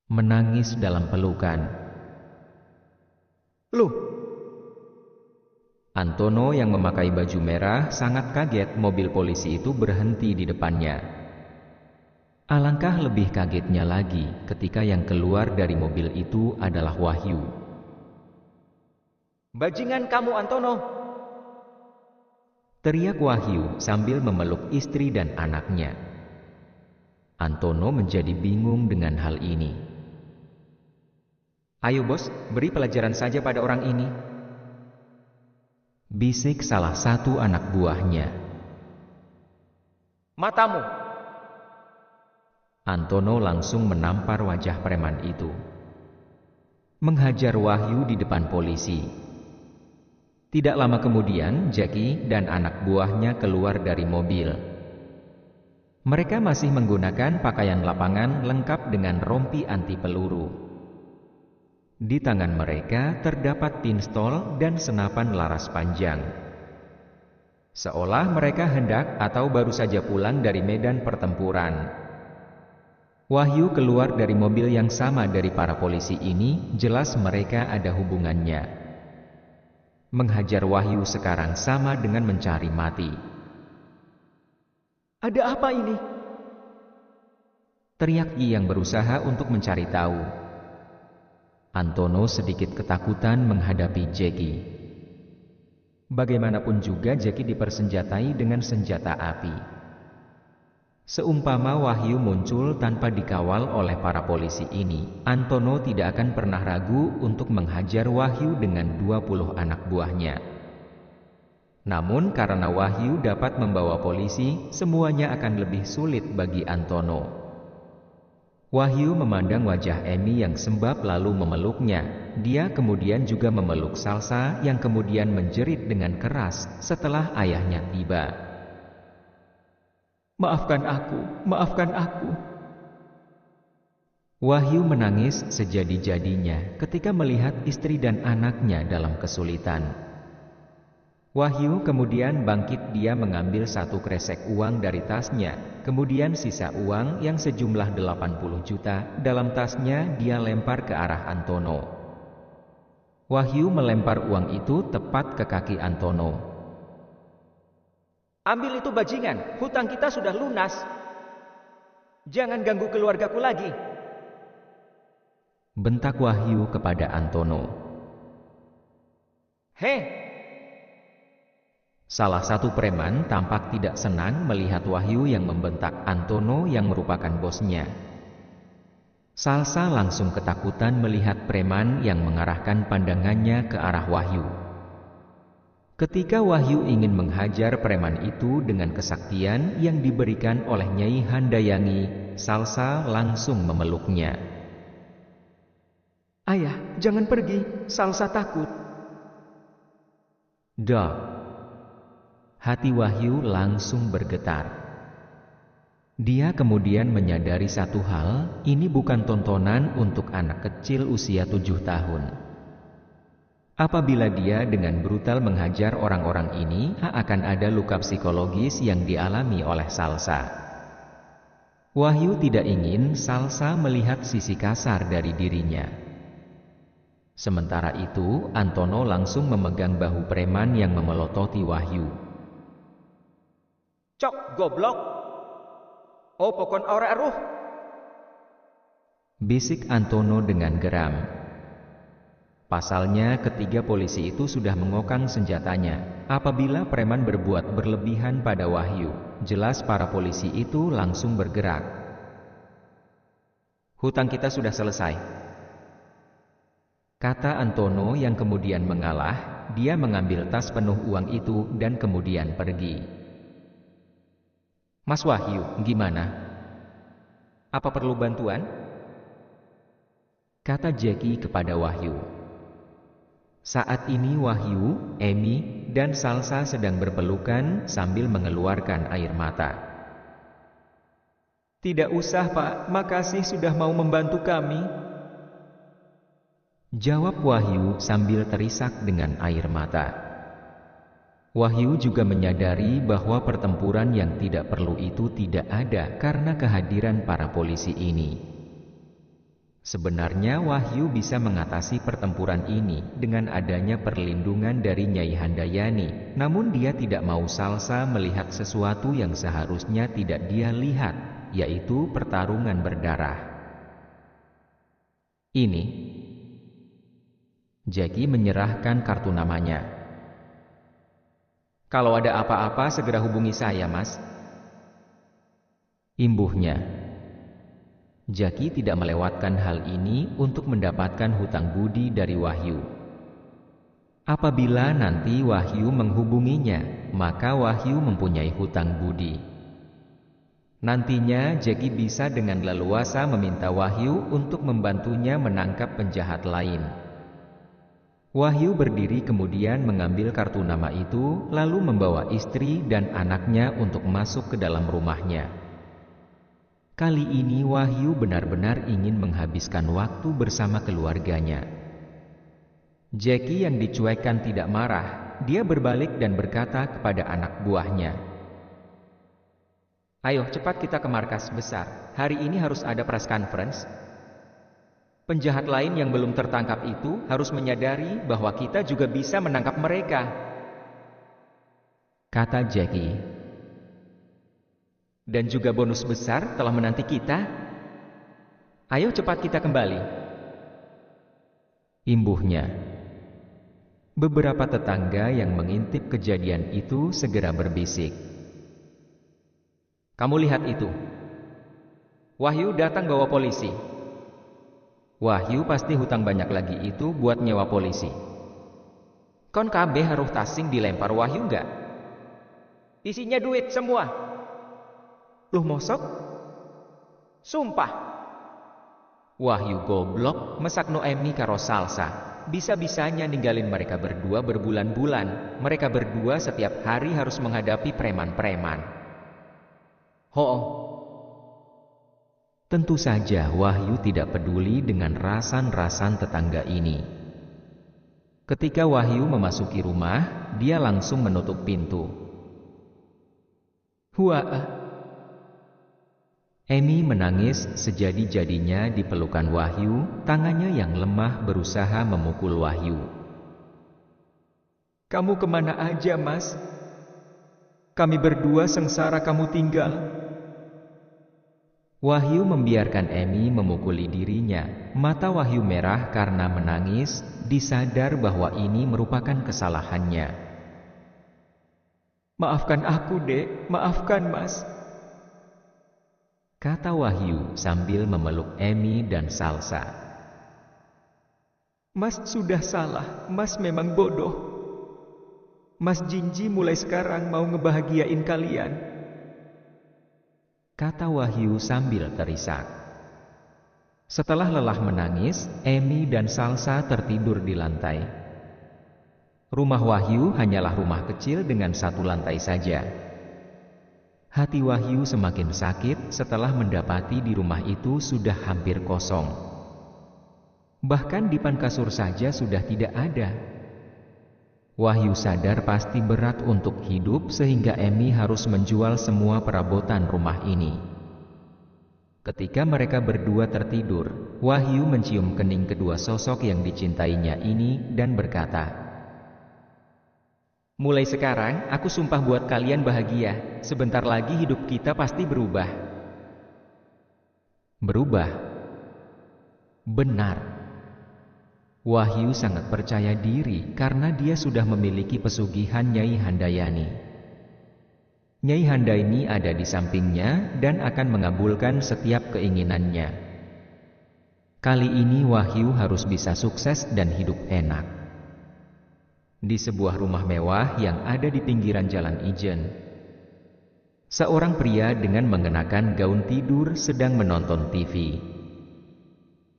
menangis dalam pelukan. Loh, Antono yang memakai baju merah sangat kaget mobil polisi itu berhenti di depannya. Alangkah lebih kagetnya lagi ketika yang keluar dari mobil itu adalah Wahyu. bajingan kamu Antono. Teriak Wahyu sambil memeluk istri dan anaknya. Antono menjadi bingung dengan hal ini. Ayo bos, beri pelajaran saja pada orang ini. Bisik salah satu anak buahnya. Matamu. Antono langsung menampar wajah preman itu. Menghajar Wahyu di depan polisi. Tidak lama kemudian, Jackie dan anak buahnya keluar dari mobil. Mereka masih menggunakan pakaian lapangan lengkap dengan rompi anti peluru. Di tangan mereka terdapat pistol dan senapan laras panjang. Seolah mereka hendak atau baru saja pulang dari medan pertempuran. Wahyu keluar dari mobil yang sama dari para polisi ini, jelas mereka ada hubungannya. Menghajar Wahyu sekarang sama dengan mencari mati. Ada apa ini? Teriak Yi yang berusaha untuk mencari tahu. Antono sedikit ketakutan menghadapi Jackie. Bagaimanapun juga Jackie dipersenjatai dengan senjata api. Seumpama Wahyu muncul tanpa dikawal oleh para polisi ini, Antono tidak akan pernah ragu untuk menghajar Wahyu dengan 20 anak buahnya. Namun karena Wahyu dapat membawa polisi, semuanya akan lebih sulit bagi Antono. Wahyu memandang wajah Emi yang sembab lalu memeluknya. Dia kemudian juga memeluk Salsa yang kemudian menjerit dengan keras setelah ayahnya tiba. Maafkan aku, maafkan aku. Wahyu menangis sejadi-jadinya ketika melihat istri dan anaknya dalam kesulitan. Wahyu kemudian bangkit, dia mengambil satu kresek uang dari tasnya, kemudian sisa uang yang sejumlah 80 juta dalam tasnya dia lempar ke arah Antono. Wahyu melempar uang itu tepat ke kaki Antono. Ambil itu bajingan, hutang kita sudah lunas. Jangan ganggu keluargaku lagi. Bentak Wahyu kepada Antono. Heh, Salah satu preman tampak tidak senang melihat Wahyu yang membentak Antono yang merupakan bosnya. Salsa langsung ketakutan melihat preman yang mengarahkan pandangannya ke arah Wahyu. Ketika Wahyu ingin menghajar preman itu dengan kesaktian yang diberikan oleh Nyai Handayangi, Salsa langsung memeluknya. ayah, jangan pergi, Salsa takut. Dok. Hati Wahyu langsung bergetar. Dia kemudian menyadari satu hal, ini bukan tontonan untuk anak kecil usia 7 tahun. Apabila dia dengan brutal menghajar orang-orang ini, akan ada luka psikologis yang dialami oleh Salsa. Wahyu tidak ingin Salsa melihat sisi kasar dari dirinya. Sementara itu, Antono langsung memegang bahu preman yang memelototi Wahyu. Cok, goblok. Oh, pokon ora ruh. Bisik Antono dengan geram. Pasalnya ketiga polisi itu sudah mengokang senjatanya. Apabila preman berbuat berlebihan pada Wahyu, jelas para polisi itu langsung bergerak. Hutang kita sudah selesai, kata Antono yang kemudian mengalah. Dia mengambil tas penuh uang itu dan kemudian pergi. Mas Wahyu, gimana? Apa perlu bantuan? Kata Jackie kepada Wahyu. Saat ini Wahyu, Emi, dan Salsa sedang berpelukan sambil mengeluarkan air mata. Tidak usah Pak, makasih sudah mau membantu kami. Jawab Wahyu sambil terisak dengan air mata. Wahyu juga menyadari bahwa pertempuran yang tidak perlu itu tidak ada karena kehadiran para polisi ini. Sebenarnya Wahyu bisa mengatasi pertempuran ini dengan adanya perlindungan dari Nyai Handayani, namun dia tidak mau Salsa melihat sesuatu yang seharusnya tidak dia lihat, yaitu pertarungan berdarah. Ini. Jackie menyerahkan kartu namanya. "Kalau ada apa-apa segera hubungi saya, Mas," imbuhnya. Jackie tidak melewatkan hal ini untuk mendapatkan hutang budi dari Wahyu. Apabila nanti Wahyu menghubunginya, maka Wahyu mempunyai hutang budi. Nantinya Jackie bisa dengan leluasa meminta Wahyu untuk membantunya menangkap penjahat lain. Wahyu berdiri kemudian mengambil kartu nama itu, lalu membawa istri dan anaknya untuk masuk ke dalam rumahnya. Kali ini Wahyu benar-benar ingin menghabiskan waktu bersama keluarganya. Jackie yang dicuekkan tidak marah, dia berbalik dan berkata kepada anak buahnya, "Ayo cepat kita ke markas besar, hari ini harus ada press conference. Penjahat lain yang belum tertangkap itu harus menyadari bahwa kita juga bisa menangkap mereka," kata Jackie. "Dan juga bonus besar telah menanti kita. Ayo cepat kita kembali," imbuhnya. Beberapa tetangga yang mengintip kejadian itu segera berbisik, "Kamu lihat itu. Wahyu datang bawa polisi. Wahyu pasti hutang banyak lagi itu buat nyewa polisi. Kon kabeh haruh tasing dilempar Wahyu enggak? Isinya duit semua." "Loh mosok? Sumpah." Wahyu goblok mesakno Emi karo Salsa. Bisa-bisanya ninggalin mereka berdua berbulan-bulan. Mereka berdua setiap hari harus menghadapi preman-preman. Ho'o. Tentu saja Wahyu tidak peduli dengan rasan-rasan tetangga ini. Ketika Wahyu memasuki rumah, dia langsung menutup pintu. "Huaa." Emi menangis sejadi-jadinya di pelukan Wahyu, tangannya yang lemah berusaha memukul Wahyu. "Kamu kemana aja, Mas? Kami berdua sengsara kamu tinggal." Wahyu membiarkan Emi memukuli dirinya. Mata Wahyu merah karena menangis, disadar bahwa ini merupakan kesalahannya. "Maafkan aku, Dek. Maafkan, Mas," kata Wahyu sambil memeluk Emi dan Salsa. "Mas sudah salah, Mas memang bodoh. Mas Jinji mulai sekarang mau ngebahagiain kalian," kata Wahyu sambil terisak. Setelah lelah menangis, Emi dan Salsa tertidur di lantai. Rumah Wahyu hanyalah rumah kecil dengan satu lantai saja. Hati Wahyu semakin sakit setelah mendapati di rumah itu sudah hampir kosong. Bahkan dipan kasur saja sudah tidak ada. Wahyu sadar pasti berat untuk hidup sehingga Emi harus menjual semua perabotan rumah ini. Ketika mereka berdua tertidur, Wahyu mencium kening kedua sosok yang dicintainya ini dan berkata, "Mulai sekarang, aku sumpah buat kalian bahagia. Sebentar lagi hidup kita pasti berubah." Berubah? Benar. Wahyu sangat percaya diri karena dia sudah memiliki pesugihan Nyai Handayani. Nyai Handayani ada di sampingnya dan akan mengabulkan setiap keinginannya. Kali ini Wahyu harus bisa sukses dan hidup enak. Di sebuah rumah mewah yang ada di pinggiran Jalan Ijen, seorang pria dengan mengenakan gaun tidur sedang menonton TV.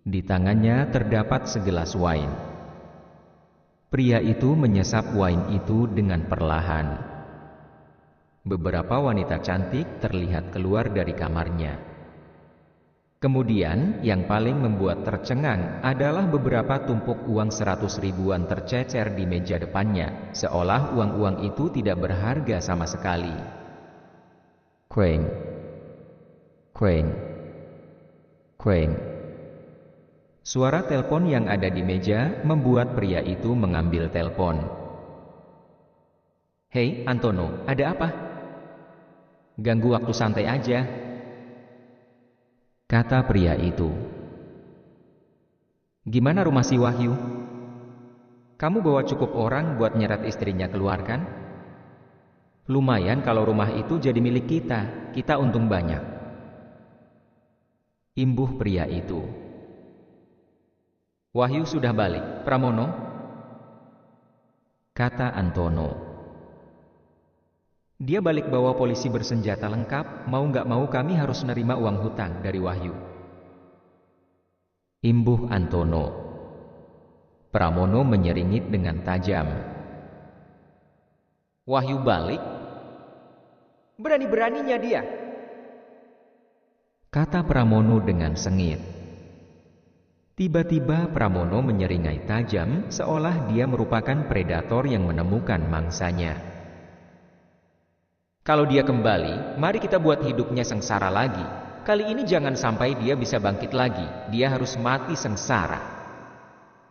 Di tangannya terdapat segelas wine. Pria itu menyesap wine itu dengan perlahan. Beberapa wanita cantik terlihat keluar dari kamarnya. Kemudian, yang paling membuat tercengang adalah beberapa tumpuk uang 100 ribuan tercecer di meja depannya, seolah uang-uang itu tidak berharga sama sekali. Kueng, kueng, kueng. Suara telepon yang ada di meja membuat pria itu mengambil telepon. "Hei, Antono, ada apa? Ganggu waktu santai aja," kata pria itu. "Gimana rumah si Wahyu? Kamu bawa cukup orang buat nyeret istrinya keluar kan? Lumayan kalau rumah itu jadi milik kita untung banyak," imbuh pria itu. "Wahyu sudah balik, Pramono?" kata Antono. "Dia balik bawa polisi bersenjata lengkap, mau nggak mau kami harus nerima uang hutang dari Wahyu," imbuh Antono. Pramono menyeringit dengan tajam. "Wahyu balik? Berani-beraninya dia," kata Pramono dengan sengit. Tiba-tiba Pramono menyeringai tajam seolah dia merupakan predator yang menemukan mangsanya. "Kalau dia kembali, mari kita buat hidupnya sengsara lagi. Kali ini jangan sampai dia bisa bangkit lagi. Dia harus mati sengsara."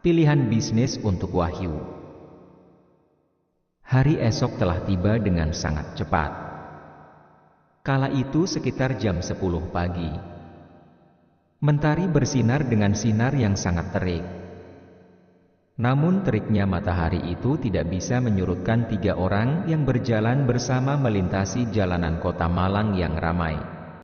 Pilihan bisnis untuk Wahyu. Hari esok telah tiba dengan sangat cepat. Kala itu sekitar jam 10 pagi. Mentari bersinar dengan sinar yang sangat terik. Namun teriknya matahari itu tidak bisa menyurutkan 3 orang yang berjalan bersama melintasi jalanan kota Malang yang ramai.